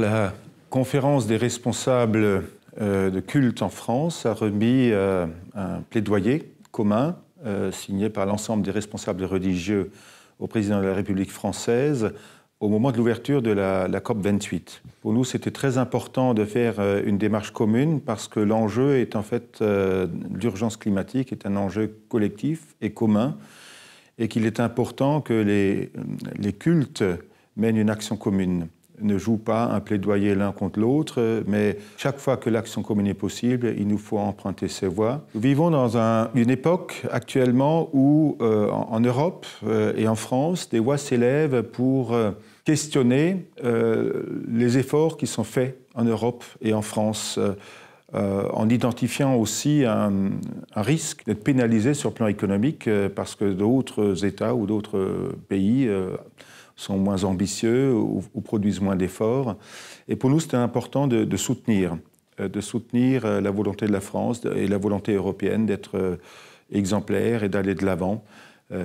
la conférence des responsables de culte en France a remis un plaidoyer commun signé par l'ensemble des responsables religieux au président de la République française au moment de l'ouverture de la COP28. Pour nous, c'était très important de faire une démarche commune parce que l'enjeu est en fait, l'urgence climatique est un enjeu collectif et commun et qu'il est important que les cultes mènent une action commune, ne jouent pas un plaidoyer l'un contre l'autre, mais chaque fois que l'action commune est possible, il nous faut emprunter ces voies. Nous vivons dans une époque actuellement où, en Europe et en France, des voix s'élèvent pour questionner les efforts qui sont faits en Europe et en France, en identifiant aussi un risque d'être pénalisé sur le plan économique parce que d'autres États ou d'autres pays sont moins ambitieux ou produisent moins d'efforts. Et pour nous, c'était important de soutenir la volonté de la France et la volonté européenne d'être exemplaire et d'aller de l'avant,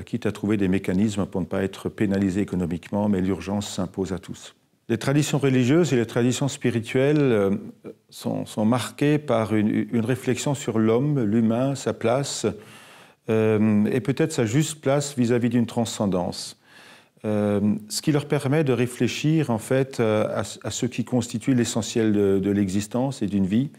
quitte à trouver des mécanismes pour ne pas être pénalisés économiquement, mais l'urgence s'impose à tous. Les traditions religieuses et les traditions spirituelles sont marquées par une réflexion sur l'homme, l'humain, sa place, et peut-être sa juste place vis-à-vis d'une transcendance. Ce qui leur permet de réfléchir en fait à ce qui constitue l'essentiel de l'existence et d'une vie.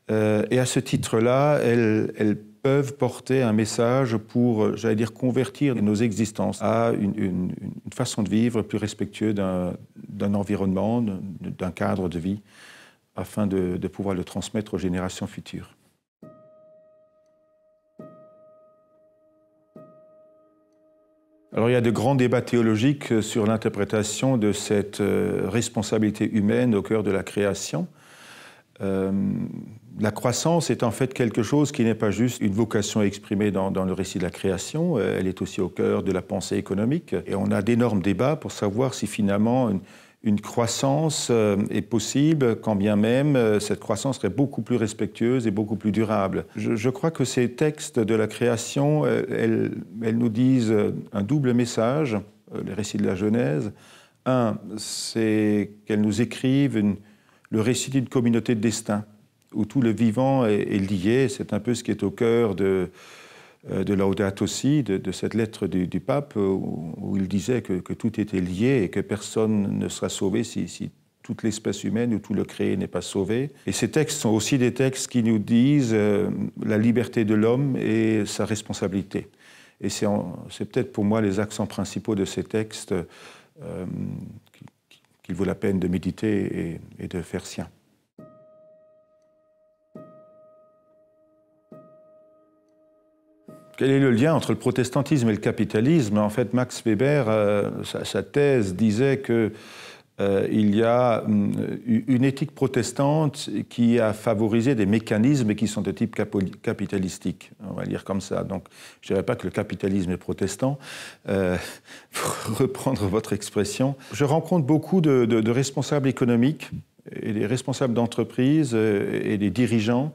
Et à ce titre-là, elles peuvent porter un message pour, j'allais dire, convertir nos existences à une façon de vivre plus respectueuse d'un environnement, d'un cadre de vie, afin de pouvoir le transmettre aux générations futures. Alors il y a de grands débats théologiques sur l'interprétation de cette responsabilité humaine au cœur de la création. La croissance est en fait quelque chose qui n'est pas juste une vocation exprimée dans le récit de la création, elle est aussi au cœur de la pensée économique. Et on a d'énormes débats pour savoir si finalement une croissance est possible, quand bien même cette croissance serait beaucoup plus respectueuse et beaucoup plus durable. Je crois que ces textes de la création, elles nous disent un double message, les récits de la Genèse. Un, c'est qu'elles nous écrivent le récit d'une communauté de destin, où tout le vivant est lié. C'est un peu ce qui est au cœur de Laudato Si, de cette lettre du pape, où il disait que tout était lié et que personne ne sera sauvé si toute l'espèce humaine ou tout le créé n'est pas sauvé. Et ces textes sont aussi des textes qui nous disent la liberté de l'homme et sa responsabilité. Et c'est peut-être pour moi les accents principaux de ces textes qu'il vaut la peine de méditer et de faire sien. Quel est le lien entre le protestantisme et le capitalisme? En fait, Max Weber, sa thèse disait qu'il y a une éthique protestante qui a favorisé des mécanismes qui sont de type capitalistique. On va dire comme ça. Donc, je ne dirais pas que le capitalisme est protestant, pour reprendre votre expression. Je rencontre beaucoup de responsables économiques et des responsables d'entreprises et des dirigeants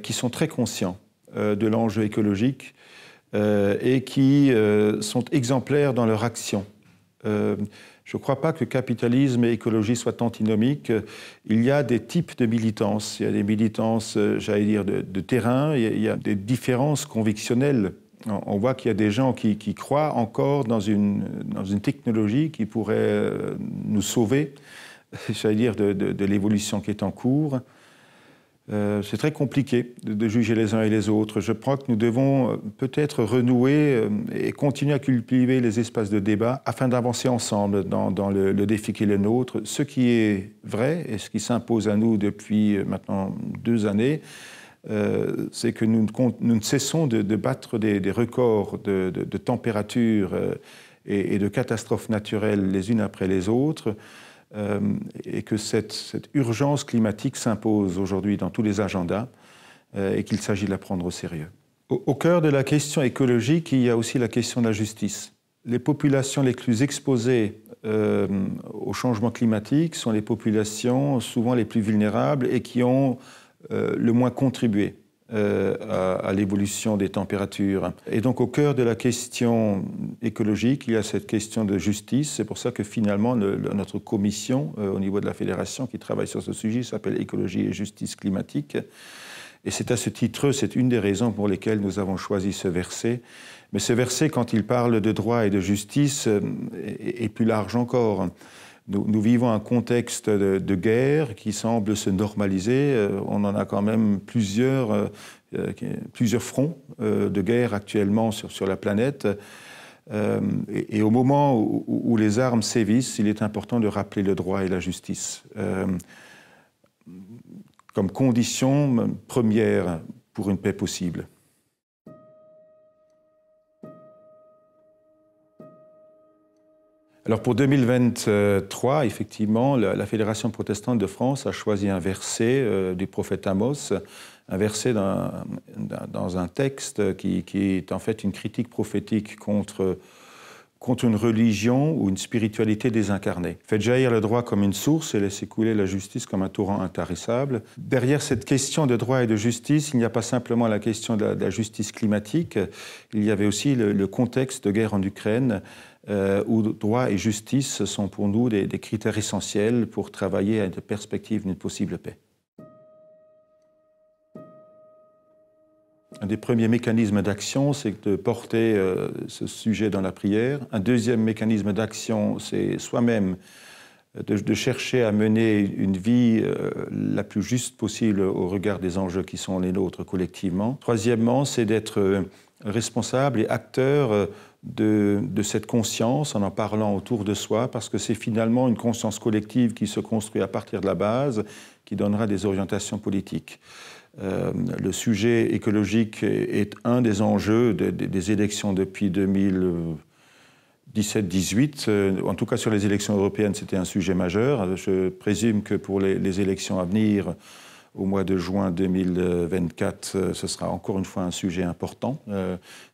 qui sont très conscients de l'enjeu écologique et qui sont exemplaires dans leur action. Je ne crois pas que capitalisme et écologie soient antinomiques. Il y a des types de militance. Il y a des militances, j'allais dire, de terrain. Il y a des différences convictionnelles. On voit qu'il y a des gens qui croient encore dans une technologie qui pourrait nous sauver, j'allais dire, de l'évolution qui est en cours. C'est très compliqué de juger les uns et les autres. Je crois que nous devons peut-être renouer et continuer à cultiver les espaces de débat afin d'avancer ensemble dans le défi qui est le nôtre. Ce qui est vrai et ce qui s'impose à nous depuis maintenant 2 années, c'est que nous ne cessons de battre des records de température et de catastrophes naturelles les unes après les autres. Et que cette urgence climatique s'impose aujourd'hui dans tous les agendas et qu'il s'agit de la prendre au sérieux. Au cœur de la question écologique, il y a aussi la question de la justice. Les populations les plus exposées au changement climatique sont les populations souvent les plus vulnérables et qui ont le moins contribué à l'évolution des températures. Et donc au cœur de la question écologique, il y a cette question de justice. C'est pour ça que finalement notre commission au niveau de la Fédération qui travaille sur ce sujet s'appelle Écologie et justice climatique. Et c'est à ce titre, c'est une des raisons pour lesquelles nous avons choisi ce verset. Mais ce verset, quand il parle de droit et de justice, est plus large encore. Nous vivons un contexte de guerre qui semble se normaliser. On en a quand même plusieurs fronts de guerre actuellement sur la planète. Et au moment où les armes sévissent, il est important de rappeler le droit et la justice comme condition première pour une paix possible. Alors pour 2023, effectivement, la Fédération protestante de France a choisi un verset du prophète Amos, un verset dans un texte qui est en fait une critique prophétique contre une religion ou une spiritualité désincarnée. Faites jaillir le droit comme une source et laissez couler la justice comme un torrent intarissable. Derrière cette question de droit et de justice, il n'y a pas simplement la question de la justice climatique, il y avait aussi le contexte de guerre en Ukraine, où droit et justice sont pour nous des critères essentiels pour travailler à une perspective d'une possible paix. Un des premiers mécanismes d'action, c'est de porter ce sujet dans la prière. Un deuxième mécanisme d'action, c'est soi-même de chercher à mener une vie la plus juste possible au regard des enjeux qui sont les nôtres collectivement. Troisièmement, c'est d'être responsable et acteur de cette conscience en parlant autour de soi, parce que c'est finalement une conscience collective qui se construit à partir de la base, qui donnera des orientations politiques. Le sujet écologique est un des enjeux des élections depuis 2017-18. En tout cas, sur les élections européennes, c'était un sujet majeur. Je présume que pour les élections à venir, au mois de juin 2024, ce sera encore une fois un sujet important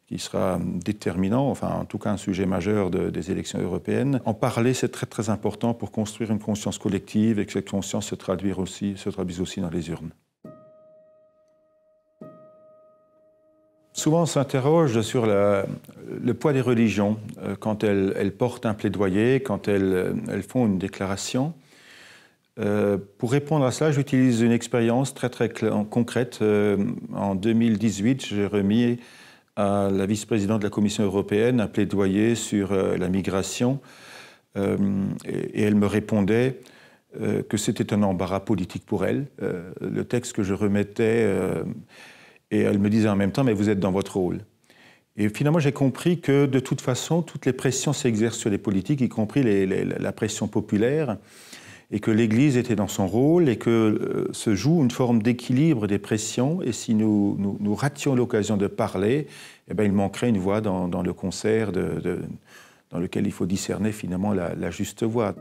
qui sera déterminant, enfin en tout cas un sujet majeur des élections européennes. En parler, c'est très très important pour construire une conscience collective et que cette conscience se traduise aussi dans les urnes. Souvent, on s'interroge sur le poids des religions quand elles portent un plaidoyer, quand elles font une déclaration. Pour répondre à cela, j'utilise une expérience très concrète. En 2018, j'ai remis à la vice-présidente de la Commission européenne un plaidoyer sur la migration et elle me répondait que c'était un embarras politique pour elle. Le texte que je remettais... Et elle me disait en même temps, mais vous êtes dans votre rôle. Et finalement, j'ai compris que de toute façon, toutes les pressions s'exercent sur les politiques, y compris la pression populaire, et que l'Église était dans son rôle, et que se joue une forme d'équilibre des pressions. Et si nous rations l'occasion de parler, eh bien, il manquerait une voix dans le concert dans lequel il faut discerner finalement la juste voix.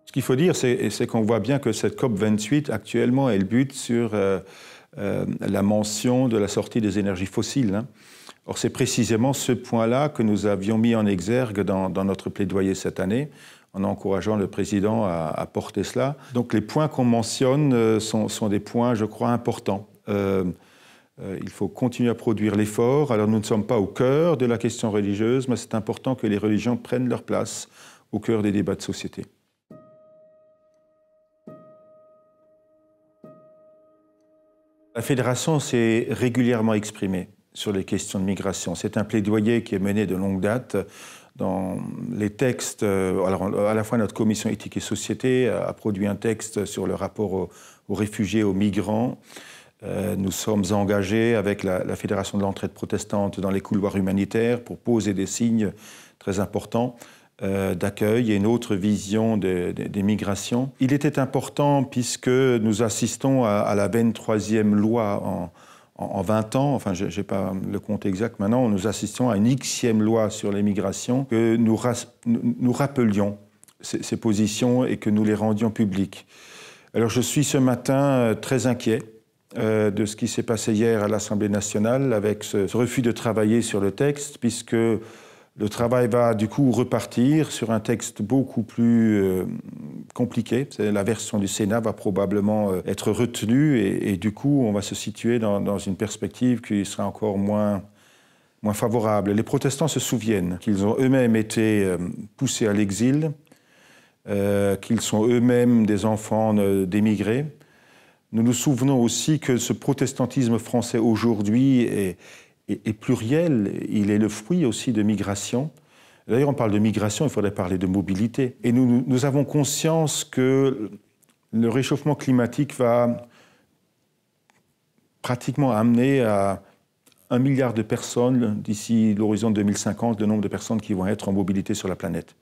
Ce qu'il faut dire, c'est qu'on voit bien que cette COP28, actuellement, elle bute sur la mention de la sortie des énergies fossiles. Hein. Or, c'est précisément ce point-là que nous avions mis en exergue dans notre plaidoyer cette année, en encourageant le président à porter cela. Donc, les points qu'on mentionne sont des points, je crois, importants. Il faut continuer à produire l'effort. Alors, nous ne sommes pas au cœur de la question religieuse, mais c'est important que les religions prennent leur place au cœur des débats de société. La Fédération s'est régulièrement exprimée sur les questions de migration. C'est un plaidoyer qui est mené de longue date dans les textes. Alors, à la fois, notre commission éthique et société a produit un texte sur le rapport aux réfugiés, aux migrants. Nous sommes engagés avec la Fédération de l'entraide protestante dans les couloirs humanitaires pour poser des signes très importants d'accueil et une autre vision des migrations. Il était important puisque nous assistons à la 23e loi en 20 ans, enfin je n'ai pas le compte exact maintenant, nous assistons à une Xème loi sur les migrations, que nous rappelions ces positions et que nous les rendions publiques. Alors je suis ce matin très inquiet de ce qui s'est passé hier à l'Assemblée nationale avec ce refus de travailler sur le texte, puisque Le travail va du coup repartir sur un texte beaucoup plus compliqué. La version du Sénat va probablement être retenue et du coup on va se situer dans une perspective qui sera encore moins favorable. Les protestants se souviennent qu'ils ont eux-mêmes été poussés à l'exil, qu'ils sont eux-mêmes des enfants d'émigrés. Nous nous souvenons aussi que ce protestantisme français aujourd'hui est pluriel, il est le fruit aussi de migration. D'ailleurs, on parle de migration, il faudrait parler de mobilité. Et nous avons conscience que le réchauffement climatique va pratiquement amener à 1 milliard de personnes d'ici l'horizon 2050, le nombre de personnes qui vont être en mobilité sur la planète.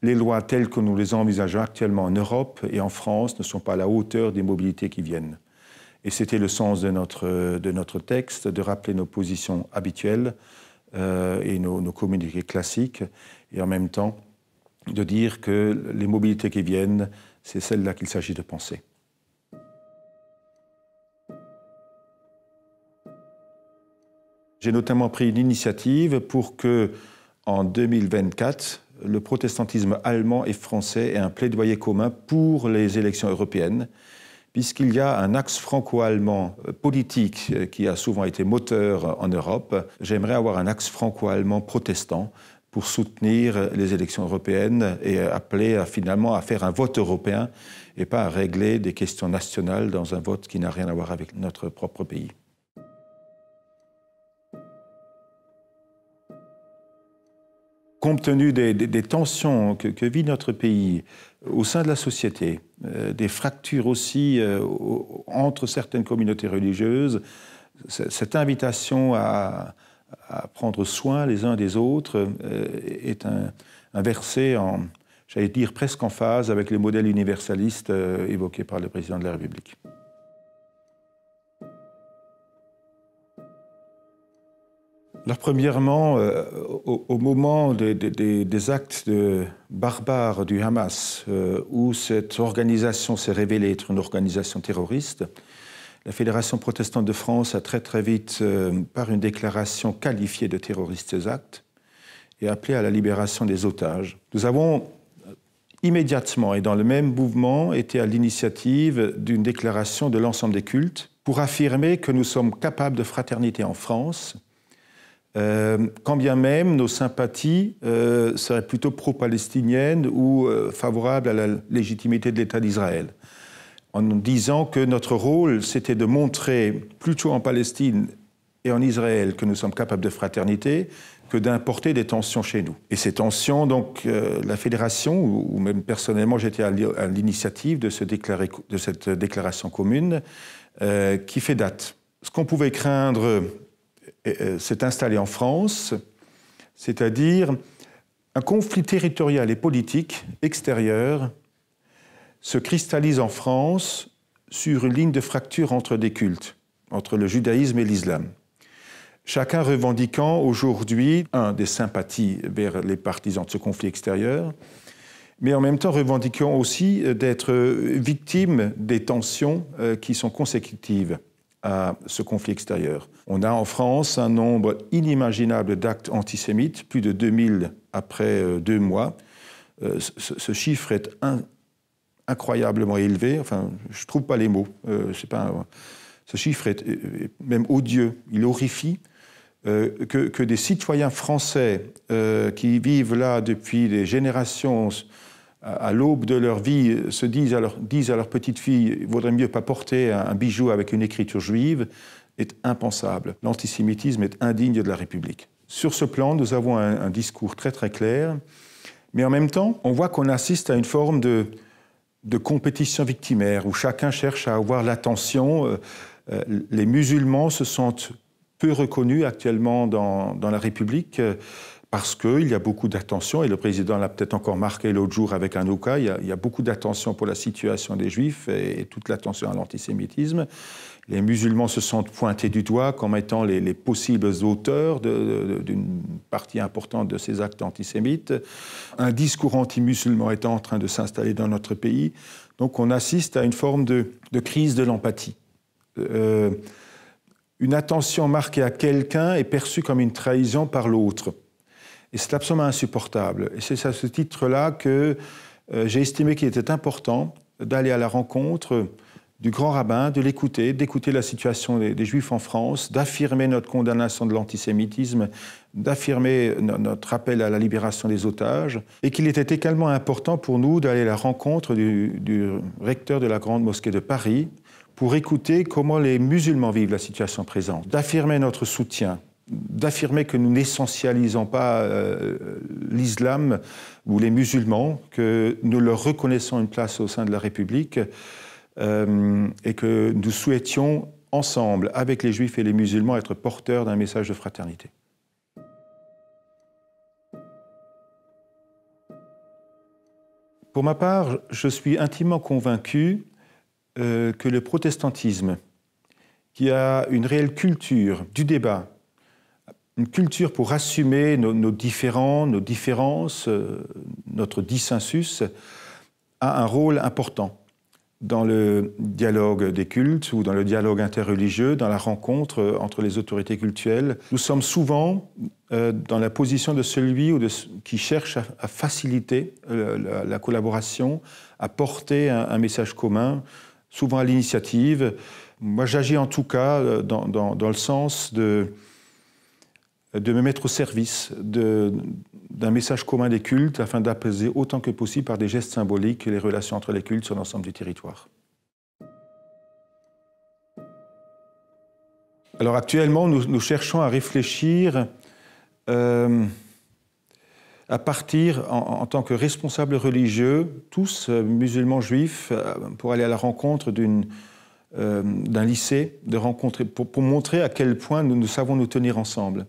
Les lois telles que nous les envisageons actuellement en Europe et en France ne sont pas à la hauteur des mobilités qui viennent. Et c'était le sens de notre texte, de rappeler nos positions habituelles et nos communiqués classiques, et en même temps de dire que les mobilités qui viennent, c'est celles-là qu'il s'agit de penser. J'ai notamment pris une initiative pour que, en 2024, le protestantisme allemand et français ait un plaidoyer commun pour les élections européennes, puisqu'il y a un axe franco-allemand politique qui a souvent été moteur en Europe. J'aimerais avoir un axe franco-allemand protestant pour soutenir les élections européennes et appeler finalement à faire un vote européen et pas à régler des questions nationales dans un vote qui n'a rien à voir avec notre propre pays. Compte tenu des tensions que vit notre pays au sein de la société, des fractures aussi entre certaines communautés religieuses, cette invitation à prendre soin les uns des autres est un verset, j'allais dire, presque en phase avec les modèles universalistes évoqués par le président de la République. Alors, premièrement, au moment des actes barbares du Hamas, où cette organisation s'est révélée être une organisation terroriste, la Fédération protestante de France a très vite, par une déclaration, qualifié de terroristes ces actes et appelé à la libération des otages. Nous avons immédiatement et dans le même mouvement été à l'initiative d'une déclaration de l'ensemble des cultes pour affirmer que nous sommes capables de fraternité en France, quand bien même nos sympathies seraient plutôt pro-palestiniennes ou favorables à la légitimité de l'État d'Israël. En disant que notre rôle, c'était de montrer plutôt en Palestine et en Israël que nous sommes capables de fraternité que d'importer des tensions chez nous. Et ces tensions, donc, la Fédération, ou même personnellement, j'étais à l'initiative de cette déclaration commune qui fait date. Ce qu'on pouvait craindre s'est installé en France, c'est-à-dire un conflit territorial et politique extérieur se cristallise en France sur une ligne de fracture entre des cultes, entre le judaïsme et l'islam. Chacun revendiquant aujourd'hui des sympathies vers les partisans de ce conflit extérieur, mais en même temps revendiquant aussi d'être victime des tensions qui sont consécutives à ce conflit extérieur. On a en France un nombre inimaginable d'actes antisémites, plus de 2000 après 2 mois. Ce chiffre est incroyablement élevé. Enfin, je ne trouve pas les mots. Ce chiffre est même odieux. Il horrifie que des citoyens français qui vivent là depuis des générations, à l'aube de leur vie, se disent à leur petite fille « il vaudrait mieux pas porter un bijou avec une écriture juive », est impensable. L'antisémitisme est indigne de la République. Sur ce plan, nous avons un discours très clair, mais en même temps, on voit qu'on assiste à une forme de compétition victimaire, où chacun cherche à avoir l'attention. Les musulmans se sentent peu reconnus actuellement dans la République, parce qu'il y a beaucoup d'attention, et le président l'a peut-être encore marqué l'autre jour avec Hanouka, il y a beaucoup d'attention pour la situation des Juifs et toute l'attention à l'antisémitisme. Les musulmans se sentent pointés du doigt comme étant les possibles auteurs d'une partie importante de ces actes antisémites. Un discours anti-musulman est en train de s'installer dans notre pays. Donc on assiste à une forme de crise de l'empathie. Une attention marquée à quelqu'un est perçue comme une trahison par l'autre. Et c'est absolument insupportable. Et c'est à ce titre-là que j'ai estimé qu'il était important d'aller à la rencontre du grand rabbin, de l'écouter, d'écouter la situation des Juifs en France, d'affirmer notre condamnation de l'antisémitisme, d'affirmer notre appel à la libération des otages, et qu'il était également important pour nous d'aller à la rencontre du recteur de la Grande Mosquée de Paris pour écouter comment les musulmans vivent la situation présente, d'affirmer notre soutien, d'affirmer que nous n'essentialisons pas l'islam ou les musulmans, que nous leur reconnaissons une place au sein de la République, et que nous souhaitions ensemble, avec les Juifs et les musulmans, être porteurs d'un message de fraternité. Pour ma part, je suis intimement convaincu que le protestantisme, qui a une réelle culture du débat, une culture pour assumer nos différends, nos différences, notre dissensus, a un rôle important dans le dialogue des cultes ou dans le dialogue interreligieux, dans la rencontre entre les autorités cultuelles. Nous sommes souvent dans la position de celui qui cherche à faciliter la collaboration, à porter un message commun, souvent à l'initiative. Moi, j'agis en tout cas dans le sens de me mettre au service d'un message commun des cultes afin d'apaiser autant que possible par des gestes symboliques les relations entre les cultes sur l'ensemble du territoire. Alors actuellement, nous cherchons à réfléchir à partir, en tant que responsables religieux, tous musulmans juifs, pour aller à la rencontre d'un lycée, pour montrer à quel point nous savons nous tenir ensemble.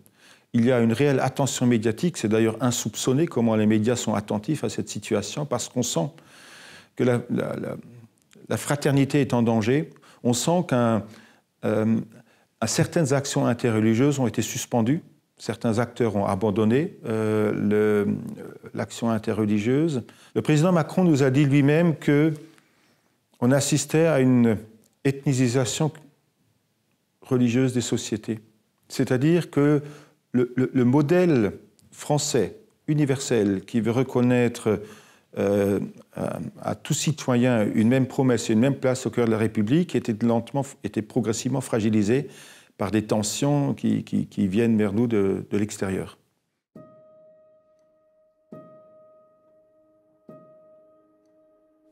Il y a une réelle attention médiatique, c'est d'ailleurs insoupçonné comment les médias sont attentifs à cette situation, parce qu'on sent que la fraternité est en danger. On sent certaines actions interreligieuses ont été suspendues, certains acteurs ont abandonné l'action interreligieuse. Le président Macron nous a dit lui-même qu'on assistait à une ethnicisation religieuse des sociétés. C'est-à-dire que le modèle français, universel, qui veut reconnaître à tout citoyen une même promesse et une même place au cœur de la République, était progressivement fragilisé par des tensions qui viennent vers nous de l'extérieur.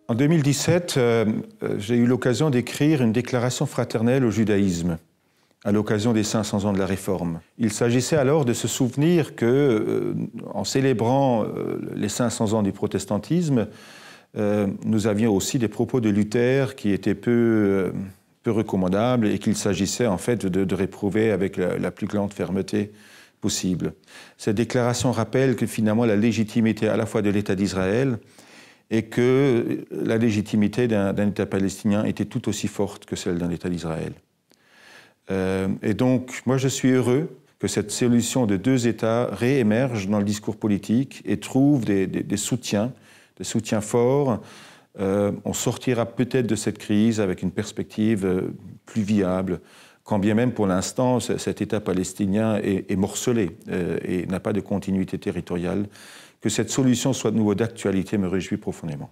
En 2017, j'ai eu l'occasion d'écrire une déclaration fraternelle au judaïsme, à l'occasion des 500 ans de la Réforme. Il s'agissait alors de se souvenir que, en célébrant les 500 ans du protestantisme, nous avions aussi des propos de Luther qui étaient peu recommandables et qu'il s'agissait en fait de réprouver avec la plus grande fermeté possible. Cette déclaration rappelle que finalement la légitimité à la fois de l'État d'Israël et que la légitimité d'un État palestinien était tout aussi forte que celle d'un État d'Israël. Et donc, moi, je suis heureux que cette solution de deux États réémerge dans le discours politique et trouve des soutiens forts. On sortira peut-être de cette crise avec une perspective plus viable, quand bien même pour l'instant, cet État palestinien est morcelé et n'a pas de continuité territoriale. Que cette solution soit de nouveau d'actualité me réjouit profondément.